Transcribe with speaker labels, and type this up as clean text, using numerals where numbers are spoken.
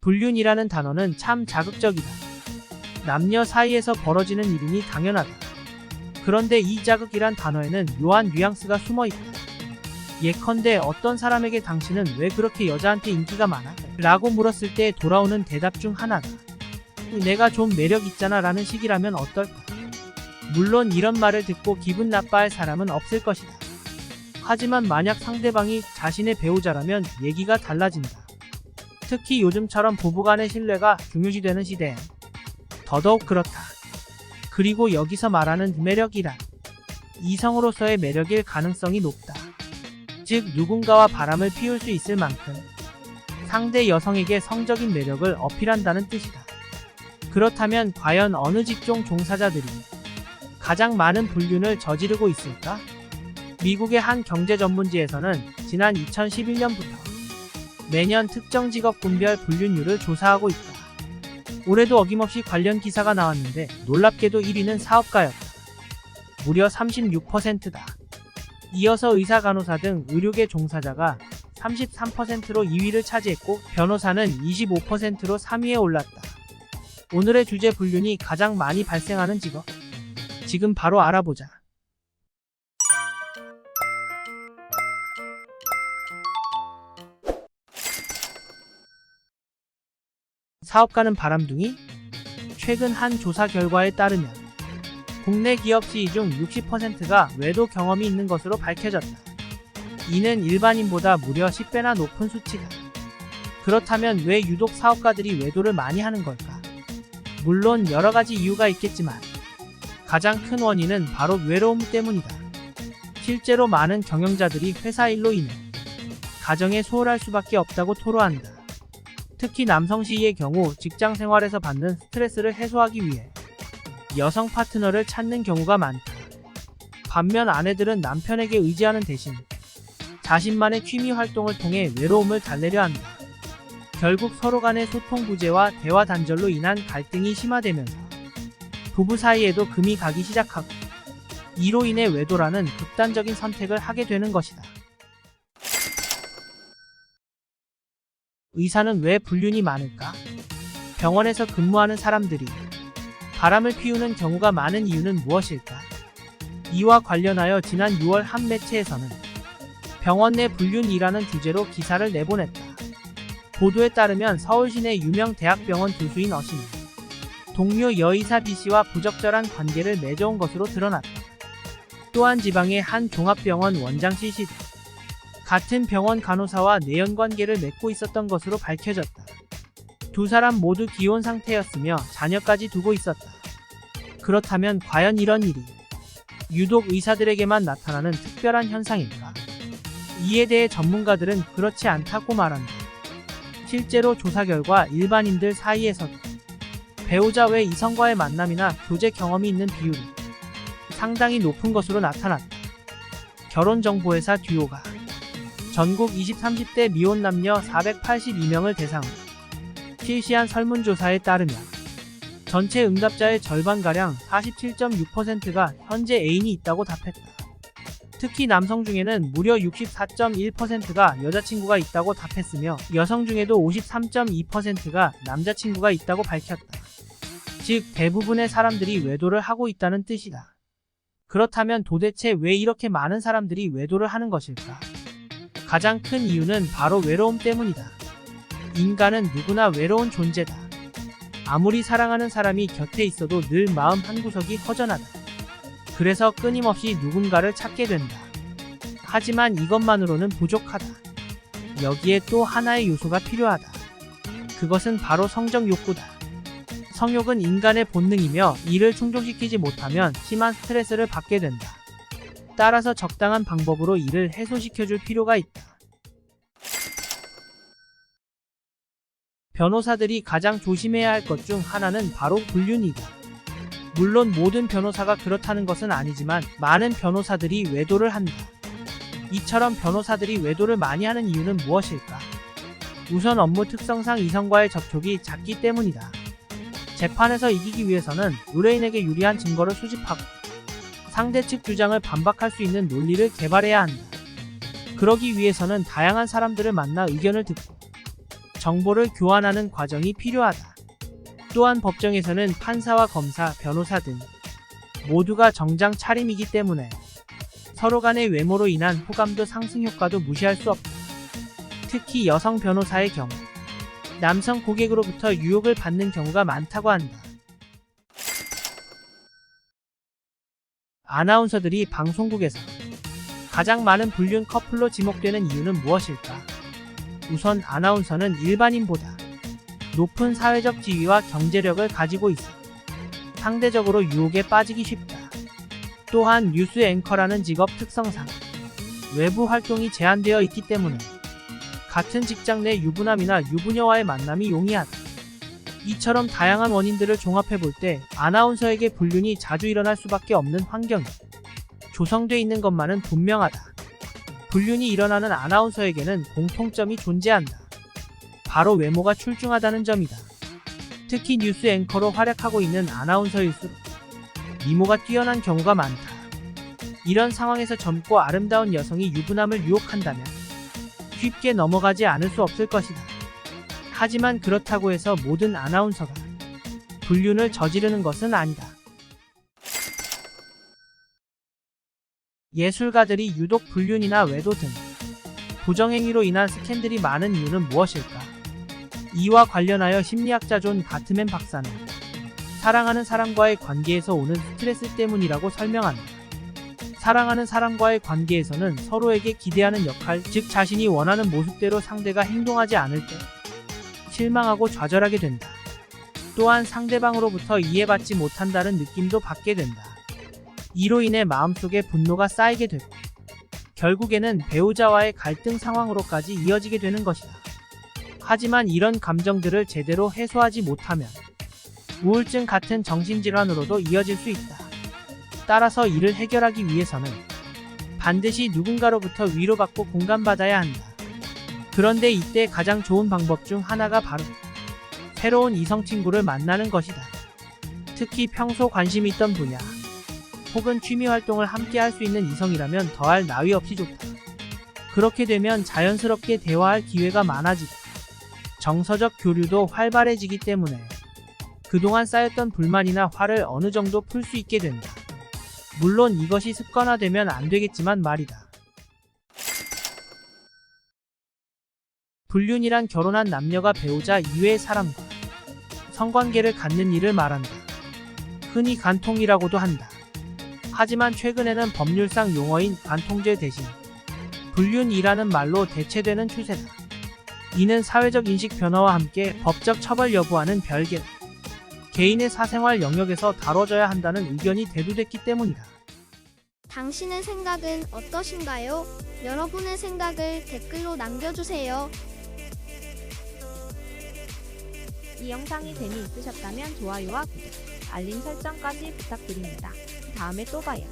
Speaker 1: 불륜이라는 단어는 참 자극적이다. 남녀 사이에서 벌어지는 일이니 당연하다. 그런데 이 자극이란 단어에는 묘한 뉘앙스가 숨어있다. 예컨대 어떤 사람에게 당신은 왜 그렇게 여자한테 인기가 많아? 라고 물었을 때 돌아오는 대답 중 하나가 내가 좀 매력 있잖아 라는 식이라면 어떨까? 물론 이런 말을 듣고 기분 나빠할 사람은 없을 것이다. 하지만 만약 상대방이 자신의 배우자라면 얘기가 달라진다. 특히 요즘처럼 부부간의 신뢰가 중요시되는 시대엔 더더욱 그렇다. 그리고 여기서 말하는 매력이란 이성으로서의 매력일 가능성이 높다. 즉 누군가와 바람을 피울 수 있을 만큼 상대 여성에게 성적인 매력을 어필한다는 뜻이다. 그렇다면 과연 어느 직종 종사자들이 가장 많은 불륜을 저지르고 있을까? 미국의 한 경제 전문지에서는 지난 2011년부터 매년 특정 직업군별 불륜율을 조사하고 있다. 올해도 어김없이 관련 기사가 나왔는데 놀랍게도 1위는 사업가였다. 무려 36%다. 이어서 의사, 간호사 등 의료계 종사자가 33%로 2위를 차지했고 변호사는 25%로 3위에 올랐다. 오늘의 주제 불륜이 가장 많이 발생하는 직업? 지금 바로 알아보자. 사업가는 바람둥이? 최근 한 조사 결과에 따르면 국내 기업 CEO 중 60%가 외도 경험이 있는 것으로 밝혀졌다. 이는 일반인보다 무려 10배나 높은 수치다. 그렇다면 왜 유독 사업가들이 외도를 많이 하는 걸까? 물론 여러 가지 이유가 있겠지만 가장 큰 원인은 바로 외로움 때문이다. 실제로 많은 경영자들이 회사 일로 인해 가정에 소홀할 수밖에 없다고 토로한다. 특히 남성 CEO의 경우 직장 생활에서 받는 스트레스를 해소하기 위해 여성 파트너를 찾는 경우가 많다. 반면 아내들은 남편에게 의지하는 대신 자신만의 취미 활동을 통해 외로움을 달래려 한다. 결국 서로 간의 소통 부재와 대화 단절로 인한 갈등이 심화되면서 부부 사이에도 금이 가기 시작하고 이로 인해 외도라는 극단적인 선택을 하게 되는 것이다. 의사는 왜 불륜이 많을까? 병원에서 근무하는 사람들이 바람을 피우는 경우가 많은 이유는 무엇일까? 이와 관련하여 지난 6월 한 매체에서는 병원 내 불륜이라는 주제로 기사를 내보냈다. 보도에 따르면 서울시내 유명 대학병원 교수인 어신이 동료 여의사 B씨와 부적절한 관계를 맺어온 것으로 드러났다. 또한 지방의 한 종합병원 원장 C씨도 같은 병원 간호사와 내연관계를 맺고 있었던 것으로 밝혀졌다. 두 사람 모두 기혼 상태였으며 자녀까지 두고 있었다. 그렇다면 과연 이런 일이 유독 의사들에게만 나타나는 특별한 현상일까? 이에 대해 전문가들은 그렇지 않다고 말한다. 실제로 조사 결과 일반인들 사이에서도 배우자 외 이성과의 만남이나 교제 경험이 있는 비율이 상당히 높은 것으로 나타났다. 결혼정보회사 듀오가 전국 20, 30대 미혼 남녀 482명을 대상으로 실시한 설문조사에 따르면 전체 응답자의 절반가량 47.6%가 현재 애인이 있다고 답했다. 특히 남성 중에는 무려 64.1%가 여자친구가 있다고 답했으며 여성 중에도 53.2%가 남자친구가 있다고 밝혔다. 즉 대부분의 사람들이 외도를 하고 있다는 뜻이다. 그렇다면 도대체 왜 이렇게 많은 사람들이 외도를 하는 것일까? 가장 큰 이유는 바로 외로움 때문이다. 인간은 누구나 외로운 존재다. 아무리 사랑하는 사람이 곁에 있어도 늘 마음 한구석이 허전하다. 그래서 끊임없이 누군가를 찾게 된다. 하지만 이것만으로는 부족하다. 여기에 또 하나의 요소가 필요하다. 그것은 바로 성적 욕구다. 성욕은 인간의 본능이며 이를 충족시키지 못하면 심한 스트레스를 받게 된다. 따라서 적당한 방법으로 이를 해소시켜줄 필요가 있다. 변호사들이 가장 조심해야 할 것 중 하나는 바로 불륜이다. 물론 모든 변호사가 그렇다는 것은 아니지만 많은 변호사들이 외도를 한다. 이처럼 변호사들이 외도를 많이 하는 이유는 무엇일까? 우선 업무 특성상 이성과의 접촉이 작기 때문이다. 재판에서 이기기 위해서는 의뢰인에게 유리한 증거를 수집하고 상대 측 주장을 반박할 수 있는 논리를 개발해야 한다. 그러기 위해서는 다양한 사람들을 만나 의견을 듣고 정보를 교환하는 과정이 필요하다. 또한 법정에서는 판사와 검사, 변호사 등 모두가 정장 차림이기 때문에 서로 간의 외모로 인한 호감도 상승 효과도 무시할 수 없다. 특히 여성 변호사의 경우 남성 고객으로부터 유혹을 받는 경우가 많다고 한다. 아나운서들이 방송국에서 가장 많은 불륜 커플로 지목되는 이유는 무엇일까? 우선 아나운서는 일반인보다 높은 사회적 지위와 경제력을 가지고 있어 상대적으로 유혹에 빠지기 쉽다. 또한 뉴스 앵커라는 직업 특성상 외부 활동이 제한되어 있기 때문에 같은 직장 내 유부남이나 유부녀와의 만남이 용이하다. 이처럼 다양한 원인들을 종합해 볼 때 아나운서에게 불륜이 자주 일어날 수밖에 없는 환경이 조성돼 있는 것만은 분명하다. 불륜이 일어나는 아나운서에게는 공통점이 존재한다. 바로 외모가 출중하다는 점이다. 특히 뉴스 앵커로 활약하고 있는 아나운서일수록 미모가 뛰어난 경우가 많다. 이런 상황에서 젊고 아름다운 여성이 유부남을 유혹한다면 쉽게 넘어가지 않을 수 없을 것이다. 하지만 그렇다고 해서 모든 아나운서가 불륜을 저지르는 것은 아니다. 예술가들이 유독 불륜이나 외도 등 부정행위로 인한 스캔들이 많은 이유는 무엇일까? 이와 관련하여 심리학자 존 가트맨 박사는 사랑하는 사람과의 관계에서 오는 스트레스 때문이라고 설명한다. 사랑하는 사람과의 관계에서는 서로에게 기대하는 역할, 즉 자신이 원하는 모습대로 상대가 행동하지 않을 때 실망하고 좌절하게 된다. 또한 상대방으로부터 이해받지 못한다는 느낌도 받게 된다. 이로 인해 마음속에 분노가 쌓이게 되고 결국에는 배우자와의 갈등 상황으로까지 이어지게 되는 것이다. 하지만 이런 감정들을 제대로 해소하지 못하면 우울증 같은 정신질환으로도 이어질 수 있다. 따라서 이를 해결하기 위해서는 반드시 누군가로부터 위로받고 공감받아야 한다. 그런데 이때 가장 좋은 방법 중 하나가 바로 새로운 이성 친구를 만나는 것이다. 특히 평소 관심 있던 분야 혹은 취미 활동을 함께 할 수 있는 이성이라면 더할 나위 없이 좋다. 그렇게 되면 자연스럽게 대화할 기회가 많아지고 정서적 교류도 활발해지기 때문에 그동안 쌓였던 불만이나 화를 어느 정도 풀 수 있게 된다. 물론 이것이 습관화되면 안 되겠지만 말이다. 불륜이란 결혼한 남녀가 배우자 이외의 사람과 성관계를 갖는 일을 말한다. 흔히 간통이라고도 한다. 하지만 최근에는 법률상 용어인 간통죄 대신 불륜이라는 말로 대체되는 추세다. 이는 사회적 인식 변화와 함께 법적 처벌 여부와는 별개로 개인의 사생활 영역에서 다뤄져야 한다는 의견이 대두됐기 때문이다.
Speaker 2: 당신의 생각은 어떠신가요? 여러분의 생각을 댓글로 남겨주세요.
Speaker 3: 이 영상이 재미있으셨다면 좋아요와 구독, 알림 설정까지 부탁드립니다. 다음에 또 봐요.